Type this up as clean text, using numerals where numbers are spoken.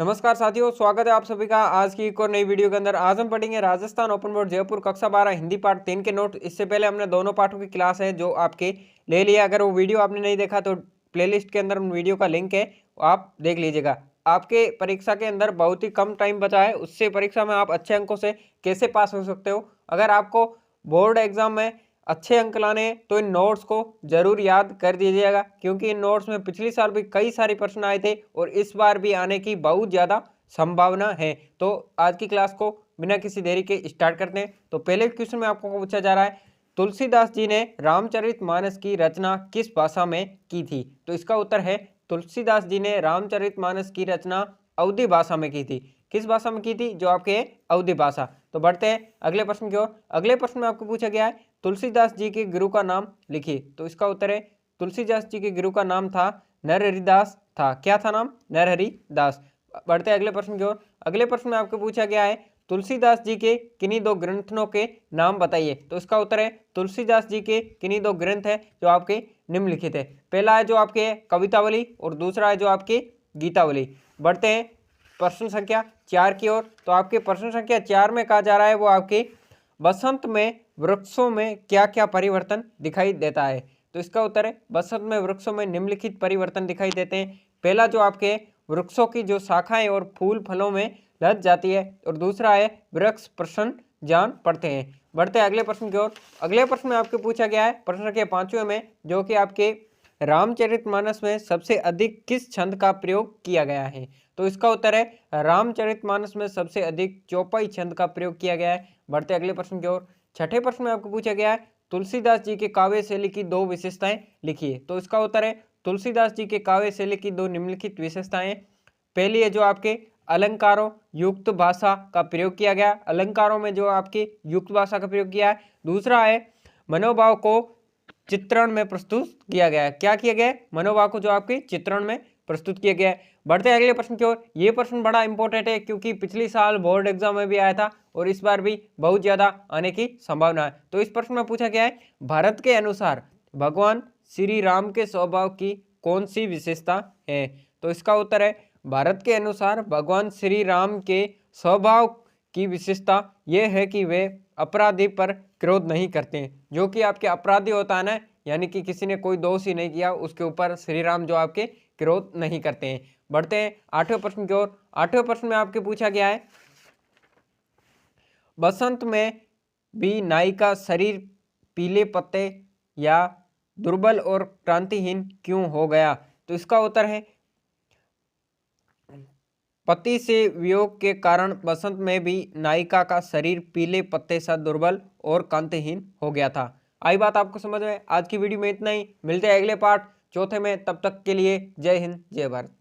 नमस्कार साथियों, स्वागत है आप सभी का आज की एक और नई वीडियो के अंदर। आज हम पढ़ेंगे राजस्थान ओपन बोर्ड जयपुर कक्षा 12 हिंदी पार्ट 3 के नोट। इससे पहले हमने दोनों पाठों की क्लास है जो आपके ले लिया। अगर वो वीडियो आपने नहीं देखा तो प्लेलिस्ट के अंदर उन वीडियो का लिंक है, आप देख लीजिएगा। आपके परीक्षा के अंदर बहुत ही कम टाइम बचा है, उससे परीक्षा में आप अच्छे अंकों से कैसे पास हो सकते हो। अगर आपको बोर्ड एग्जाम में अच्छे अंक लाने हैं तो इन नोट्स को जरूर याद कर दीजिएगा, क्योंकि इन नोट्स में पिछली साल भी कई सारे प्रश्न आए थे और इस बार भी आने की बहुत ज़्यादा संभावना है। तो आज की क्लास को बिना किसी देरी के स्टार्ट करते हैं। तो पहले क्वेश्चन में आपको पूछा जा रहा है, तुलसीदास जी ने रामचरितमानस की रचना किस भाषा में की थी। तो इसका उत्तर है, तुलसीदास जी ने रामचरितमानस की रचना अवधी भाषा में की थी। किस भाषा में की थी? जो आपके अवधी भाषा। तो बढ़ते हैं अगले प्रश्न की ओर। अगले प्रश्न में आपको पूछा गया है, तुलसीदास जी के गुरु का नाम लिखिए। तो इसका उत्तर है, तुलसीदास जी के गुरु का नाम था नरहरिदास था। क्या था नाम? नरहरिदास। बढ़ते हैं अगले प्रश्न की ओर। अगले प्रश्न में आपको पूछा गया है, तुलसीदास जी के किन्हीं दो ग्रंथों के नाम बताइए। तो इसका उत्तर है, तुलसीदास जी के किन्हीं दो ग्रंथ है जो आपके निम्नलिखित है। पहला है जो आपके कवितावली और दूसरा है जो आपके गीतावली। बढ़ते हैं प्रश्न संख्या 4 की ओर। तो आपके प्रश्न संख्या 4 में कहा जा रहा है, वो आपके बसंत में वृक्षों में क्या क्या परिवर्तन दिखाई देता है। तो इसका उत्तर है, बसंत में वृक्षों में निम्नलिखित परिवर्तन दिखाई देते हैं। पहला जो आपके वृक्षों की जो शाखाएं और फूल फलों में लद जाती है, और दूसरा है वृक्ष प्रसन्न जान पड़ते हैं। बढ़ते हैं अगले प्रश्न की ओर। अगले प्रश्न में आपको पूछा गया है प्रश्न संख्या 5वें में, जो कि आपके रामचरितमानस में सबसे अधिक किस छंद का प्रयोग किया गया है। तो इसका उत्तर है, रामचरितमानस में सबसे अधिक चौपाई छंद का प्रयोग किया गया है। बढ़ते अगले प्रश्न की ओर। छठे प्रश्न में आपको पूछा गया है, तुलसीदास जी के काव्य शैली की दो विशेषताएं लिखिए। तो इसका उत्तर है, तुलसीदास जी के काव्य शैली की दो निम्नलिखित विशेषताएं। पहली है जो आपके अलंकारों युक्त भाषा का प्रयोग किया गया, अलंकारों में जो आपकी युक्त भाषा का प्रयोग किया है। दूसरा है मनोभाव को चित्रण में प्रस्तुत किया गया है। क्या किया गया है? मनोभाव को जो आपके चित्रण में प्रस्तुत किया गया है। बढ़ते हैं अगले प्रश्न की ओर। ये प्रश्न बड़ा इंपॉर्टेंट है, क्योंकि पिछली साल बोर्ड एग्जाम में भी आया था और इस बार भी बहुत ज्यादा आने की संभावना है। तो इस प्रश्न में पूछा गया है, भारत के अनुसार भगवान श्री राम के स्वभाव की कौन सी विशेषता है। तो इसका उत्तर है, भारत के अनुसार भगवान श्री राम के स्वभाव की विशेषता यह है कि वे अपराधी पर क्रोध नहीं करते हैं। जो कि आपके अपराधी होता है ना, यानी कि किसी ने कोई दोष ही नहीं किया, उसके ऊपर श्री राम जो आपके क्रोध नहीं करते हैं। बढ़ते हैं 8वें प्रश्न की ओर। 8वें प्रश्न में आपके पूछा गया है, बसंत में भी नाई का शरीर पीले पत्ते या दुर्बल और क्रांतिहीन क्यों हो गया। तो इसका उत्तर है, पति से वियोग के कारण बसंत में भी नायिका का शरीर पीले पत्ते सा दुर्बल और कांतिहीन हो गया था। आई बात आपको समझ में? आज की वीडियो में इतना ही, मिलते हैं अगले पार्ट चौथे में। तब तक के लिए जय हिंद जय भारत।